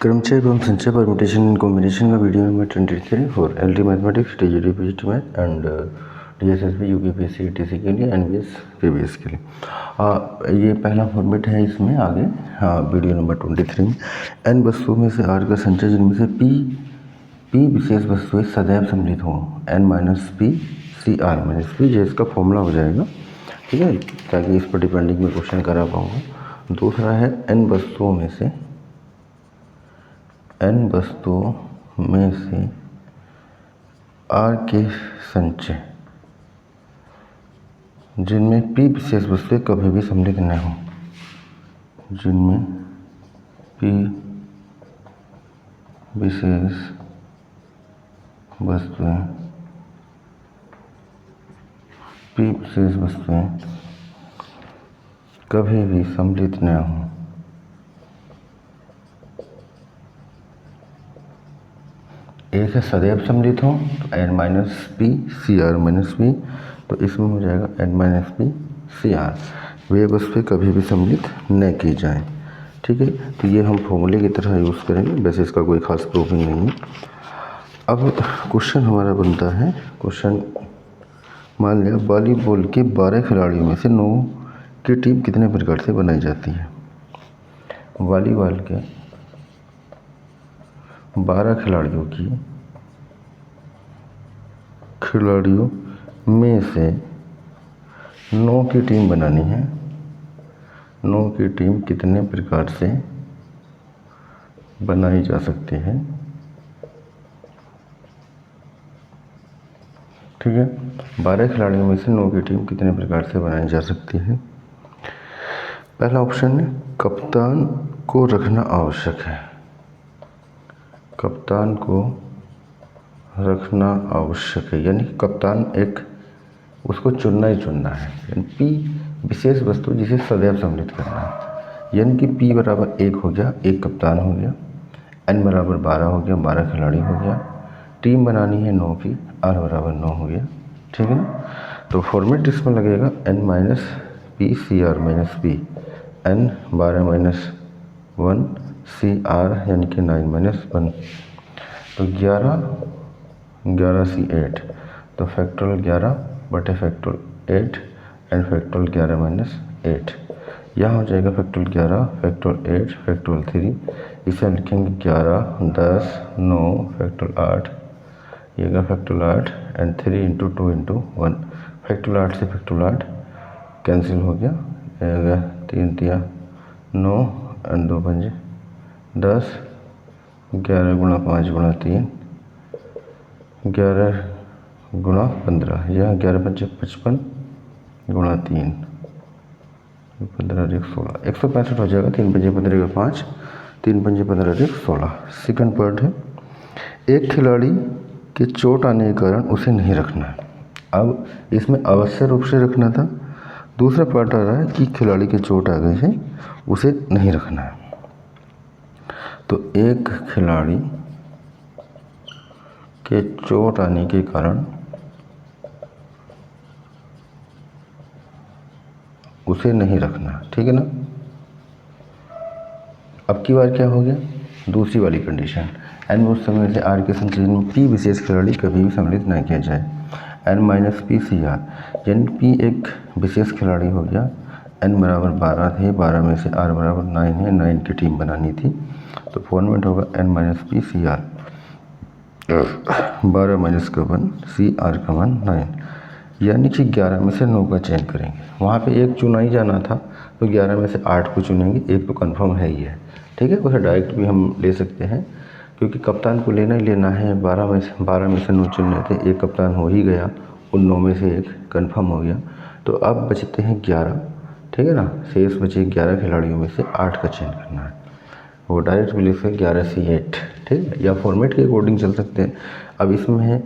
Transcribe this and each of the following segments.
क्रमचय एवं संचय permutation and combination का video number 23 for LT mathematics, TGT, PGT math and DSSB, UPPSC, etc के लिए, एनबीएस, पीबीएस के लिए। ये पहला फॉर्मेट है इसमें आगे वीडियो नंबर 23 में एन वस्तुओं में से आर का संचय जिनमें से पी विशेष वस्तुएं सदैव सम्मिलित हों, N minus P C R minus P, जो इसका फॉर्मूला हो जाएगा। ठीक है, ताकि इस पर डिपेंडिंग में क्वेश्चन करा पाऊँगा। दूसरा है एन वस्तुओं में से आर के संचय जिनमें पी विशेष वस्तुएं कभी भी सम्मिलित न हो, जिनमें पी विशेष वस्तुएं कभी भी सम्मिलित न हो। एक है सदैव सम्मिलित हो तो N minus P C R minus P, तो इसमें हो जाएगा N minus P C R. वे वस्तुएं कभी भी सम्मिलित न की जाएं। ठीक है, तो ये हम फॉर्मूले की तरह यूज़ करेंगे, वैसे इसका कोई खास प्रूफिंग नहीं है। अब क्वेश्चन हमारा बनता है, क्वेश्चन मान लिया वॉलीबॉल के 12 खिलाड़ियों में से 9 की टीम कितने प्रकार से बनाई जाती है। वॉलीबॉल के 12 खिलाड़ियों में से 9 की टीम बनानी है। 9 की टीम कितने प्रकार से बनाई जा सकती है। ठीक है, 12 खिलाड़ियों में से 9 की टीम कितने प्रकार से बनाई जा सकती है। पहला ऑप्शन है कप्तान को रखना आवश्यक है। कप्तान को रखना आवश्यक है, यानी कप्तान एक उसको चुनना ही चुनना है। यानी पी विशेष वस्तु जिसे सदैव सम्मिलित करना है, यानी कि पी बराबर 1 हो गया, एक कप्तान हो गया, एन बराबर 12 हो गया, 12 खिलाड़ी हो गया, टीम बनानी है 9 की, आर बराबर 9 हो गया। ठीक है ना, तो फॉर्मेट इसमें लगेगा N minus P C R minus P, N 12 minus 1 C R यानी कि 9 माइनस 1, तो 11 सी 8, तो फैक्टोरियल 11 बटे फैक्टोरियल 8 एंड फैक्टोरियल 11 माइनस 8। यहाँ हो जाएगा फैक्टोरियल 11 फैक्टोरियल 8 फैक्टोरियल 3, इसे लिखेंगे 11 10 9 फैक्टोरियल 8, ये का factorial 8 and 3 into 2 into 1, factorial 8 से फैक्टोरियल 8 कैंसिल हो गया, 3 तिया 9 एंड 2 पंजे 10, 11 गुणा 5 गुणा 3, 11 गुणा 15, यह 11 पंजे 55 गुणा 3, 15 एक 16, 165 हो जाएगा। 3 पंजे 15 का 5, 3 पंजे 15 एक 16। सेकंड पार्ट है एक खिलाड़ी के चोट आने के कारण उसे नहीं रखना है। अब इसमें आवश्यक रूप से रखना था। दूसरा पार्ट आ रहा है कि खिलाड़ी के चोट आ गई है, उसे नहीं रखना है। तो एक खिलाड़ी के चोट आने के कारण उसे नहीं रखना। ठीक है ना, अब की बार क्या हो गया, दूसरी वाली कंडीशन, एन उस समय से आर के संचय में पी विशेष खिलाड़ी कभी भी सम्मिलित न किया जाए, N minus P C R, यानी पी एक विशेष खिलाड़ी हो गया, एन बराबर 12 थे, 12 में से आर बराबर 9 है, 9 की टीम बनानी थी, तो फॉर्मेट होगा N minus P C R, 12 minus का 1 सी आर का 1 9, यानी कि 11 में से 9 का चयन करेंगे। वहाँ पे एक चुना ही जाना था, तो 11 में से 8 को चुनेंगे, एक तो कंफर्म है ही है। ठीक है, उसे डायरेक्ट भी हम ले सकते हैं, क्योंकि कप्तान को लेना ही लेना है। 12 में से 9 चुनने थे, एक कप्तान हो ही गया, उन 9 में से एक कंफर्म हो गया, तो अब बचते हैं 11। ठीक है ना, शेष बचे 11 खिलाड़ियों में से 8 का चयन करना है, वो डायरेक्ट भी लिख सकते 11 सी 8। ठीक है, या फॉर्मेट के अकॉर्डिंग चल सकते हैं। अब इसमें है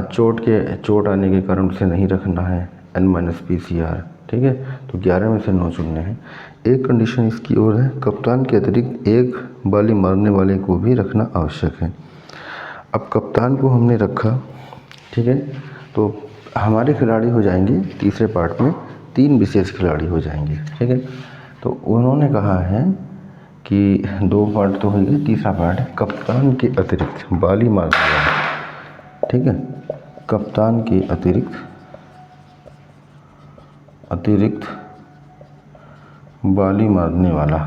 चोट आने के कारण उसे नहीं रखना है, N minus P C R. ठीक है, तो 11 में से 9 चुनने हैं। एक कंडीशन इसकी और है, कप्तान के अतिरिक्त एक बाली मारने वाले को भी रखना आवश्यक है। अब कप्तान को हमने रखा, ठीक है, तो हमारे खिलाड़ी हो जाएंगे तीसरे पार्ट में 3 विशेष खिलाड़ी हो जाएंगे। ठीक है, तो उन्होंने कहा है कि 2 पार्ट तो हो गए, तीसरा पार्ट है कप्तान के अतिरिक्त बाली मारने वाला। ठीक है, कप्तान के अतिरिक्त बाली मारने वाला,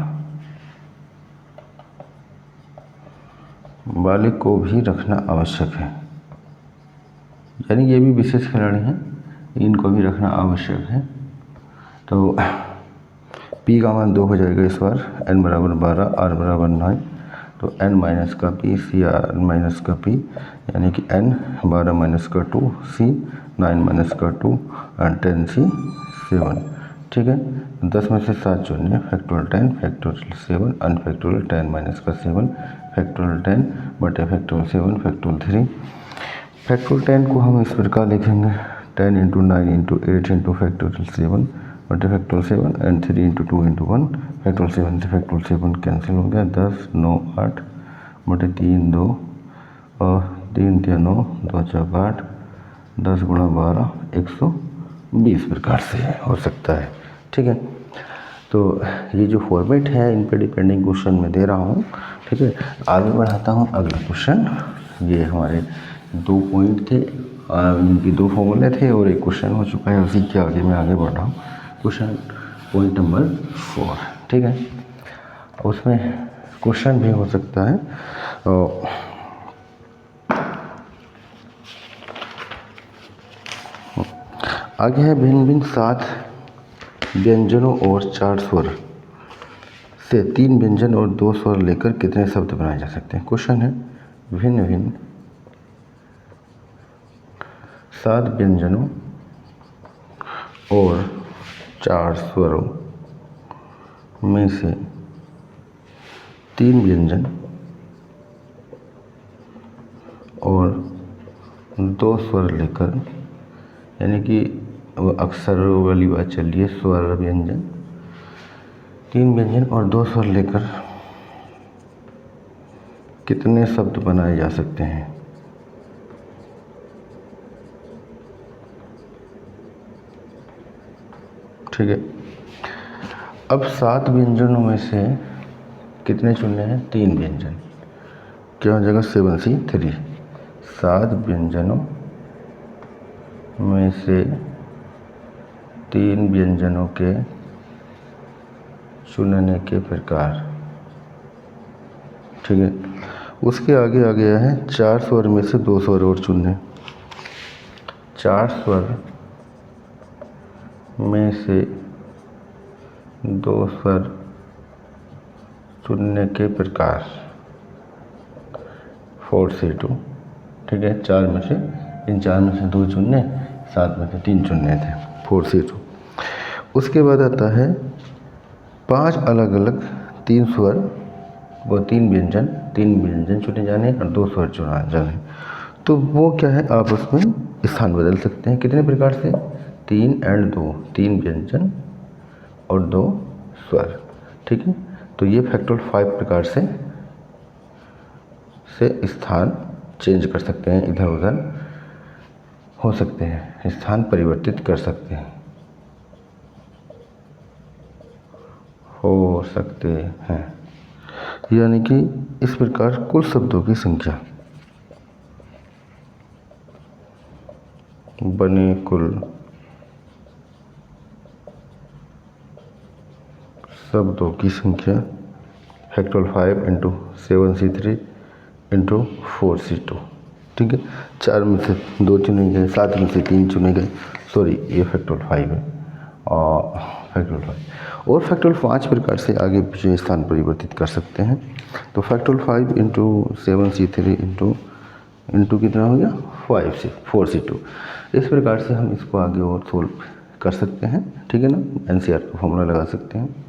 बाली को भी रखना आवश्यक है। यानी ये भी विशेष खिलाड़ी हैं, इनको भी रखना आवश्यक है। तो P का मान 2 हो जाएगा इस बार, n बराबर 12, R बराबर 9, तो n माइनस का P, C R माइनस का P, यानी कि n 12 माइनस का 2, C 9 माइनस का 2 और 10 C 7। ठीक है, 10 में से 7 चुनिए, फैक्टोरियल 10 फैक्टोरियल 7 अनफैक्टोरियल 10 माइनस का 7 फैक्टोरियल 10 बटे फैक्टोरियल 7 फैक्टोरियल 3। फैक्टोरियल 10 को हम इस प्रकार लिखेंगे 10 इंटू 9 इंटू 8 इंटू फैक्टोरियल 7 बटे factorial 7 and 3 into 2 into 1 factorial 7 से फैक्टोरियल 7 कैंसिल हो गया। 10 9 8 बटे 3 2 और 3 3 9 2 4 8 10 गुणा 12 120 प्रकार से हो सकता है। ठीक है, तो ये जो फॉर्मेट है इन पे डिपेंडिंग क्वेश्चन में दे रहा हूँ। ठीक है, आगे बढ़ाता हूँ अगला क्वेश्चन। ये हमारे 2 पॉइंट थे, इनके 2 फॉर्मूले थे और एक क्वेश्चन हो चुका है, उसी के आगे मैं आगे बढ़ रहा हूँ। Question point number 4। ठीक है, उसमें क्वेश्चन भी हो सकता है। आगे है भिन्न भिन्न 7 व्यंजनों और 4 स्वर से 3 व्यंजन और 2 स्वर लेकर कितने शब्द बनाए जा सकते हैं। क्वेश्चन है भिन्न भिन्न 7 व्यंजनों और 4 स्वरों में से 3 व्यंजन और 2 स्वर लेकर, यानी कि वो अक्सर वाली बात चल रही है, स्वर व्यंजन, 3 व्यंजन और 2 स्वर लेकर कितने शब्द बनाए जा सकते हैं। ठीक है, अब 7 व्यंजनों में से कितने चुनने हैं, 3 व्यंजन। क्या हो जाएगा 7C3। 7 व्यंजनों में से 3 व्यंजनों के चुनने के प्रकार। ठीक है, उसके आगे आ गया है 4 स्वर में से 2 स्वर और चुनने। 4 स्वर में से 2 स्वर चुनने के प्रकार 4C2। ठीक है, 4 में से इन 4 में से 2 चुनने, 7 में से 3 चुनने थे, 4C2। उसके बाद आता है 5 अलग अलग 3 स्वर व 3 व्यंजन चुने जाने और 2 स्वर चुना जाने। तो वो क्या है, आप उसमें स्थान बदल सकते हैं। कितने प्रकार से, 3 एंड 2, 3 व्यंजन और 2 स्वर। ठीक है, तो ये फैक्टोरियल 5 प्रकार से स्थान चेंज कर सकते हैं, इधर उधर हो सकते हैं, स्थान परिवर्तित कर सकते हैं, हो सकते हैं। यानी कि इस प्रकार कुल शब्दों की संख्या बने कुल शब्दों की संख्या factorial 5 into 7C3 into 4C2। ठीक है, 4 में से 2 चुने गए, 7 में से 3 चुने गए, सॉरी ये फैक्टोरियल 5 है और फैक्टोरियल 5 और फैक्टोरियल 5 प्रकार से आगे पीछे स्थान परिवर्तित कर सकते हैं। तो फैक्टोरियल 5 इंटू 7C3 इंटू कितना हो गया 4C2। इस प्रकार से हम इसको आगे और सोल्व कर सकते हैं। ठीक है ना, NCR का फॉर्मूला लगा सकते हैं।